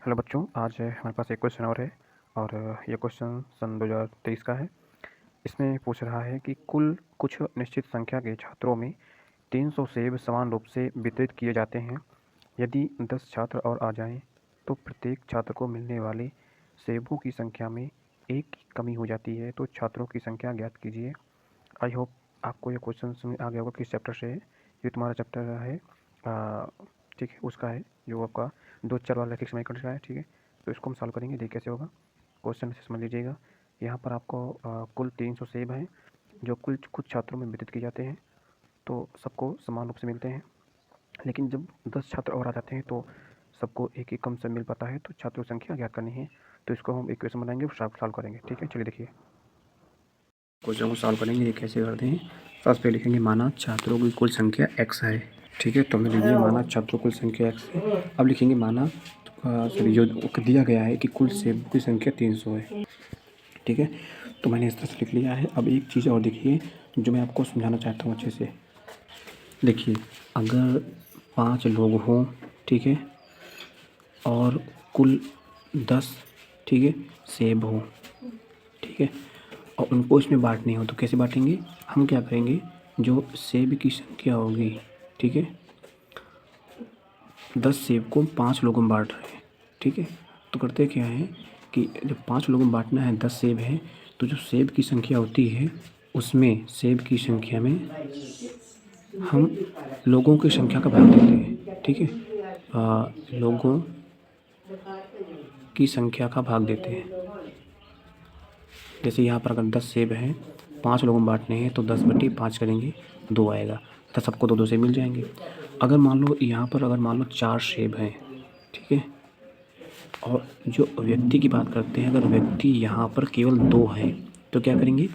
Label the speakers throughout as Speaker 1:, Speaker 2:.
Speaker 1: Hello बच्चों, आज हमारे पास एक क्वेश्चन और है और ये क्वेश्चन सन 2023 का है। इसमें पूछ रहा है कि कुल कुछ निश्चित संख्या के छात्रों में 300 सेब समान रूप से वितरित किए जाते हैं। यदि 10 छात्र और आ जाएं, तो प्रत्येक छात्र को मिलने वाले सेबों की संख्या में एक की कमी हो जाती है। तो छात्रों की संख्या ज्ञात कीजिए। आई होप आपको ये क्वेश्चन समझ आ गया होगा किस चैप्टर से है। ये तुम्हारा चैप्टर है, ठीक है, उसका है जो आपका 2 4 वाला रैखिक समीकरण का है। ठीक है, तो इसको हम सॉल्व करेंगे। देखिए कैसे होगा, क्वेश्चन से समझ लीजिएगा। यहाँ पर आपको कुल 300 सेब हैं जो कुछ छात्रों में वितरित किए जाते हैं, तो सबको समान रूप से मिलते हैं। लेकिन जब 10 छात्र और आ जाते हैं तो सबको एक एक कम से मिल पाता है। तो छात्रों की संख्या ज्ञात करनी है, तो इसको हम इक्वेशन बनाएंगे और सॉल्व करेंगे। ठीक है, चलिए देखिए क्वेश्चन को सॉल्व करेंगे। ये कैसे करते हैं, फर्स्ट पे लिखेंगे माना छात्रों की कुल संख्या x है। ठीक है, तो हमने लिख दिया माना छात्रों कुल संख्या x है। अब लिखेंगे माना सॉरी जो दिया गया है कि कुल सेब की संख्या 300 है। ठीक है, तो मैंने इस तरह से लिख लिया है। अब एक चीज़ और देखिए जो मैं आपको समझाना चाहता हूँ अच्छे से। देखिए, अगर 5 लोग हों, ठीक है, और कुल 10, ठीक है, सेब हों, ठीक है, और उनको इसमें बांटने हो, तो कैसे बांटेंगे? हम क्या करेंगे, जो सेब की संख्या होगी, ठीक है, 10 सेब को 5 लोगों में बांट रहे हैं, ठीक है, तो करते क्या है कि जब 5 लोगों में बांटना है, 10 सेब है, तो जो सेब की संख्या होती है उसमें सेब की संख्या में हम लोगों की संख्या का भाग देते हैं। ठीक है, लोगों की संख्या का भाग देते हैं। जैसे यहाँ पर अगर 10 सेब हैं, 5 लोगों में बांटने हैं, तो 10/5 करेंगे, 2 आएगा, तो सबको 2 2 सेब मिल जाएंगे। अगर मान लो यहाँ पर अगर मान लो 4 सेब हैं, ठीक है, और जो व्यक्ति की बात करते हैं, अगर व्यक्ति यहाँ पर केवल 2 हैं, तो क्या करेंगे,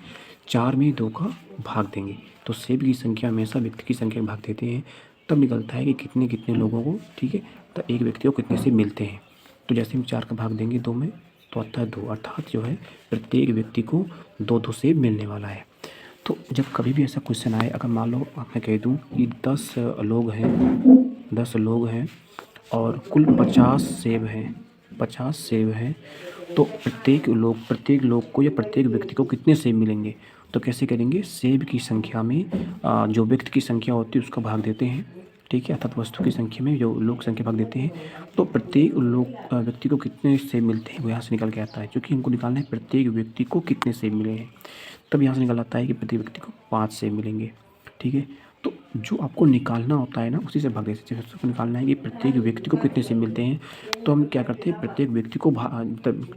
Speaker 1: 4 में 2 का भाग देंगे। तो सेब की संख्या हमेशा व्यक्ति की संख्या भाग देते हैं, तब निकलता है कि कितने कितने लोगों को, ठीक है, तो एक व्यक्ति को कितने सेब मिलते हैं। तो जैसे हम 4 का भाग देंगे 2 में, तो आता है 2, अर्थात जो है प्रत्येक व्यक्ति को 2 2 सेब मिलने वाला है। तो जब कभी भी ऐसा क्वेश्चन आए, अगर मान लो मैं कह दूँ कि 10 लोग हैं और कुल 50 सेब हैं, 50 सेब हैं, तो प्रत्येक लोग को या प्रत्येक व्यक्ति को कितने सेब मिलेंगे? तो कैसे करेंगे, सेब की संख्या में जो व्यक्ति की संख्या होती है उसका भाग देते हैं, ठीक है, अर्थात वस्तु की संख्या में जो लोग संख्या भाग देते हैं, तो प्रत्येक व्यक्ति को कितने सेब मिलते हैं वो यहाँ से निकल के आता है। क्योंकि हमको निकालना है प्रत्येक व्यक्ति को कितने सेब मिले हैं, तब यहाँ से निकल आता है कि प्रत्येक व्यक्ति को 5 सेब मिलेंगे। ठीक है, तो जो आपको निकालना होता है ना, उसी से भाग देते हैं। सबको निकालना है कि प्रत्येक व्यक्ति को कितने सेब मिलते हैं, तो हम क्या करते हैं, प्रत्येक व्यक्ति को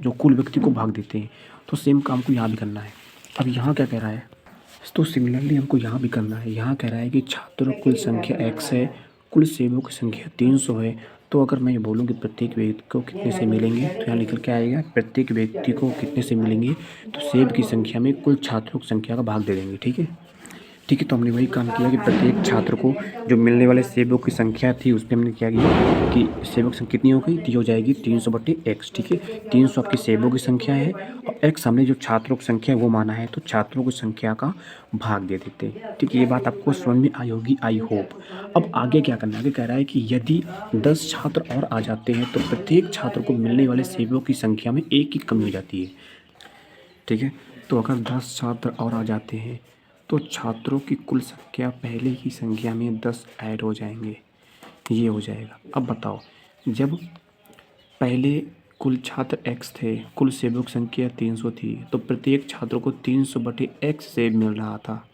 Speaker 1: जो कुल व्यक्ति को भाग देते हैं। तो सेम काम को यहाँ भी करना है। अब यहाँ क्या कह रहा है, तो सिमिलरली हमको यहाँ भी करना है। यहाँ कह रहा है कि छात्रों कुल संख्या x है, कुल सेबों की संख्या 300 है। तो अगर मैं ये बोलूँ कि प्रत्येक व्यक्ति को कितने से मिलेंगे, तो यहाँ निकल के आएगा प्रत्येक व्यक्ति को कितने से मिलेंगे, तो सेब की संख्या में कुल छात्रों की संख्या का भाग दे देंगे। ठीक है, ठीक है, तो हमने वही काम किया कि प्रत्येक छात्र को जो मिलने वाले सेबों की संख्या थी उस पर हमने क्या किया कि सेबों की संख्या कितनी हो गई, तो हो जाएगी 300/x। ठीक है, 300 आपकी सेबों की संख्या है और x हमने जो छात्रों की संख्या है वो माना है, तो छात्रों की संख्या का भाग दे देते हैं। ठीक है, ये बात आपको समझ में आई होगी, आई होप। अब आगे क्या करना है, आगे कह रहा है कि यदि 10 छात्र और आ जाते हैं, तो प्रत्येक छात्र को मिलने वाले सेबों की संख्या में 1 की कमी हो जाती है। ठीक है, तो अगर 10 छात्र और आ जाते हैं, तो छात्रों की कुल संख्या पहले की संख्या में 10 ऐड हो जाएंगे, ये हो जाएगा। अब बताओ, जब पहले कुल छात्र x थे, कुल सेबों की संख्या 300 थी, तो प्रत्येक छात्र को 300/x सेब मिल रहा था।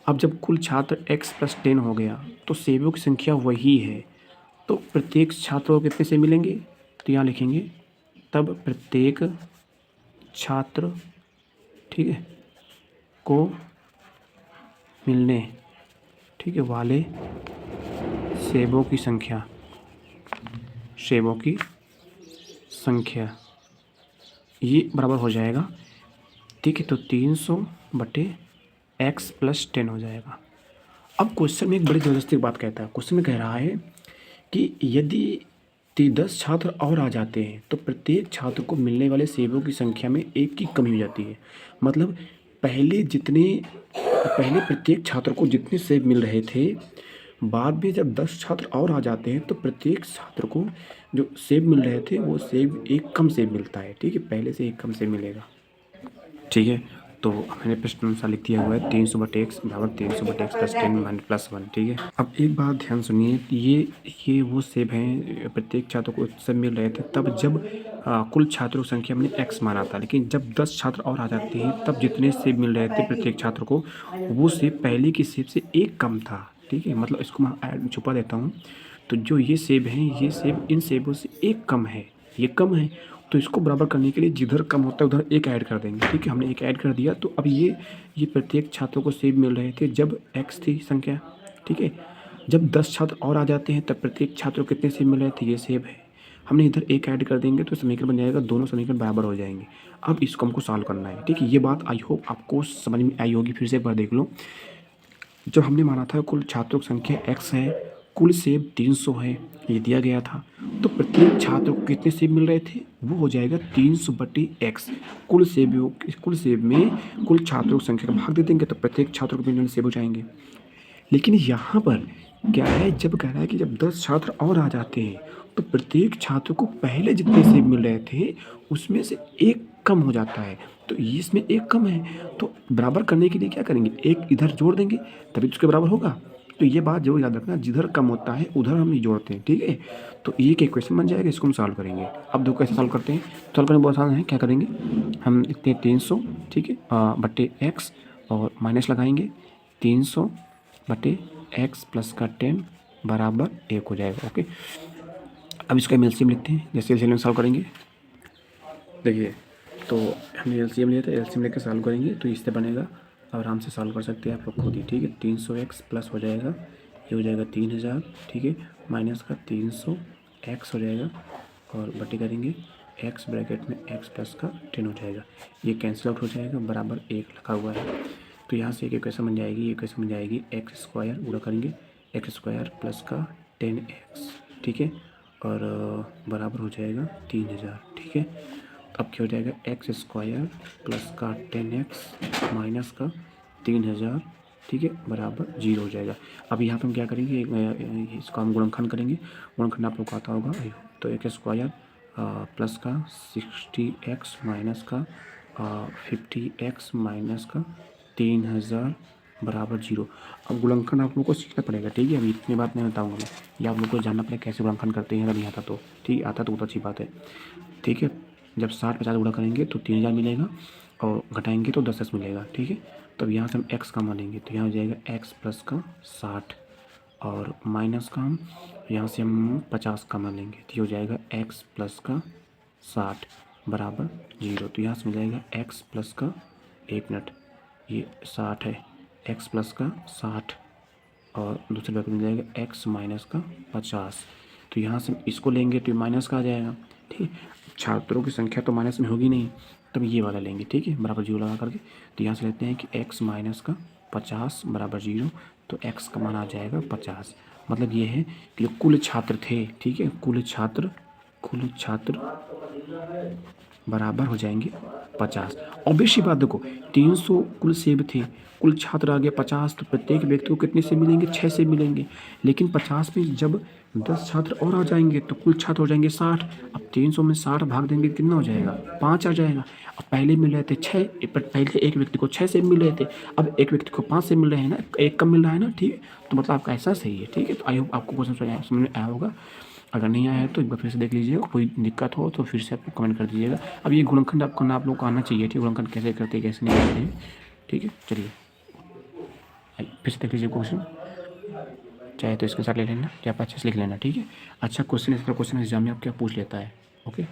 Speaker 1: अब जब कुल छात्र x + 10 हो गया, तो सेबों की संख्या वही है, तो प्रत्येक छात्र को कितने से मिलेंगे, तो यहाँ लिखेंगे तब प्रत्येक छात्र, ठीक है, को मिलने, ठीक है, वाले सेबों की संख्या ये बराबर हो जाएगा। ठीक है, तो 300/x + 10 हो जाएगा। अब क्वेश्चन में एक बड़ी ज़बरदस्ती बात कहता है। क्वेश्चन में कह रहा है कि यदि 10 छात्र और आ जाते हैं, तो प्रत्येक छात्र को मिलने वाले सेबों की संख्या में 1 की कमी हो जाती है। मतलब पहले प्रत्येक छात्र को जितने सेब मिल रहे थे, बाद में जब 10 छात्र और आ जाते हैं, तो प्रत्येक छात्र को जो सेब मिल रहे थे वो सेब एक कम सेब मिलता है, ठीक है, पहले से एक कम सेब मिलेगा, ठीक है। तो मैंने प्रश्न अनुसार लिख दिया हुआ है 300/x बराबर 300/x प्लस 10 माइनस प्लस 1, ठीक है। अब एक बात ध्यान सुनिए, ये वो सेब हैं प्रत्येक छात्र को सब मिल रहे थे तब जब कुल छात्रों की संख्या मैंने x माना था, लेकिन जब 10 छात्र और आ जाते हैं तब जितने सेब मिल रहे थे प्रत्येक छात्र को वो सेब पहले की सेब से एक कम था, ठीक है। मतलब इसको मैं छुपा देता हूँ, तो जो ये सेब हैं ये सेब इन सेबों से एक कम है, ये कम है, तो इसको बराबर करने के लिए जिधर कम होता है उधर एक ऐड कर देंगे, ठीक है। हमने एक ऐड कर दिया, तो अब ये प्रत्येक छात्रों को सेब मिल रहे थे जब x थी संख्या, ठीक है। जब 10 छात्र और आ जाते हैं तब प्रत्येक छात्र को कितने सेब मिल रहे थे, ये सेब है, हमने इधर एक ऐड कर देंगे तो समीकरण बन जाएगा, दोनों समीकरण बराबर हो जाएंगे। अब इसको हमको सॉल्व करना है, ठीक है। ये बात आई होप आपको समझ में आई होगी, फिर से एक बार देख लो। जब हमने माना था कुल छात्रों की संख्या x है, कुल सेब 300 है, ये दिया गया था, तो प्रत्येक छात्र को कितने सेब मिल रहे थे, वो हो जाएगा 300/x। कुल सेब में कुल छात्रों की संख्या का भाग दे देंगे तो प्रत्येक छात्र को मिलने सेब हो जाएंगे। लेकिन यहाँ पर क्या है, जब कह रहा है कि जब 10 छात्र और आ जाते हैं तो प्रत्येक छात्र को पहले जितने सेब मिल रहे थे उसमें से एक कम हो जाता है, तो ये इसमें एक कम है, तो बराबर करने के लिए क्या करेंगे, एक इधर जोड़ देंगे तभी तो उसके बराबर होगा। तो ये बात जरूर याद रखना, जिधर कम होता है उधर हम ये जोड़ते हैं, ठीक है। तो ये एक इक्वेशन बन जाएगा, इसको हम सॉल्व करेंगे। अब देखो कैसे सॉल्व करते हैं, सॉल्व करने बहुत आसान है। क्या करेंगे, हम इतने 300, ठीक है, बट्टे x और माइनस लगाएंगे, 300/x प्लस का 10 बराबर 1 हो जाएगा, ओके। अब इसका एलसीएम लिखते हैं, जैसे एलसीएम सॉल्व करेंगे, देखिए तो हमने एलसीएम लिया था, एलसीएम लेकर सॉल्व करेंगे तो इससे बनेगा, आराम से सॉल्व कर सकते हैं आप लोग खुद ही, ठीक है। 300x प्लस हो जाएगा, ये हो जाएगा 3000, ठीक है, माइनस का 300x हो जाएगा और बटे करेंगे x ब्रैकेट में x प्लस का 10 हो जाएगा, ये कैंसिल आउट हो जाएगा, बराबर 1 लिखा हुआ है। तो यहाँ से एक इक्वेशन बन जाएगी, ये इक्वेशन बन जाएगी x² गुणा करेंगे x² प्लस का 10x, ठीक है, और बराबर हो जाएगा 3000, ठीक है। अब क्या हो जाएगा, x² प्लस का 10x माइनस का 3000, ठीक है, बराबर 0 हो जाएगा। अब यहाँ पर हम क्या करेंगे, इसको हम गुणनखंड करेंगे, गुणनखंड आप लोग को आता होगा, तो x² प्लस का 60x माइनस का 50x माइनस का 3000 बराबर 0। अब गुणनखंड आप लोग को सीखना पड़ेगा, ठीक है। अभी इतनी बात नहीं बताऊँगा मैं, ये आप लोग को जानना पड़ेगा कैसे गुणनखंड करते हैं, अगर नहीं आता तो, ठीक, आता तो बहुत अच्छी बात है, ठीक है। जब 60-50 गुणा करेंगे तो 3000 मिलेगा और घटाएंगे तो 10x मिलेगा, ठीक है। तो अब यहाँ से हम x का मान लेंगे, तो यहाँ हो जाएगा x प्लस का 60 और माइनस का हम यहाँ से हम 50 का मान लेंगे, तो ये हो जाएगा x प्लस का 60 बराबर 0। तो यहाँ से मिल जाएगा x प्लस का, 1 मिनट, ये 60 है, x प्लस का 60 और दूसरे ब्रैकेट मिल जाएगा x माइनस का 50। तो यहाँ से इसको लेंगे तो ये माइनस का आ जाएगा, ठीक है। छात्रों की संख्या तो माइनस में होगी नहीं, तब ये वाला लेंगे, ठीक है, बराबर 0 लगा करके। तो यहाँ से लेते हैं कि x माइनस का 50 बराबर 0, तो x का मान आ जाएगा 50। मतलब ये है कि जो कुल छात्र थे, ठीक है, कुल छात्र बराबर हो जाएंगे 50। ऑब्वियसली बात देखो, 300 कुल सेब थे, कुल छात्र आ गए 50, तो प्रत्येक व्यक्ति को कितने सेब मिलेंगे, 6 सेब मिलेंगे। लेकिन 50 में जब 10 छात्र और आ जाएंगे तो कुल छात्र हो जाएंगे 60। अब 300 में 60 भाग देंगे कितना हो जाएगा, 5 आ जाएगा। अब पहले मिल रहे थे 6, पहले एक व्यक्ति को 6 सेब मिल रहे थे, अब एक व्यक्ति को 5 सेब मिल रहे हैं ना, एक कम मिल रहा है ना, ठीक है। तो मतलब आपका ऐसा सही है, ठीक है। तो आई होप आपको क्वेश्चन समझ में आया होगा, अगर नहीं आया है तो एक बार फिर से देख लीजिएगा, कोई दिक्कत हो तो फिर से आप कमेंट कर दीजिएगा। अब ये गुणनखंड आप लोग को आना चाहिए, ठीक है, गुणनखंड कैसे करते हैं कैसे नहीं करते हैं, ठीक है। चलिए फिर से देख लीजिए क्वेश्चन, चाहे तो इसके साथ ले लेना या आप अच्छे से लिख लेना, ठीक है। अच्छा क्वेश्चन, इस तरह क्वेश्चन एग्जाम में आप क्या पूछ लेता है, ओके।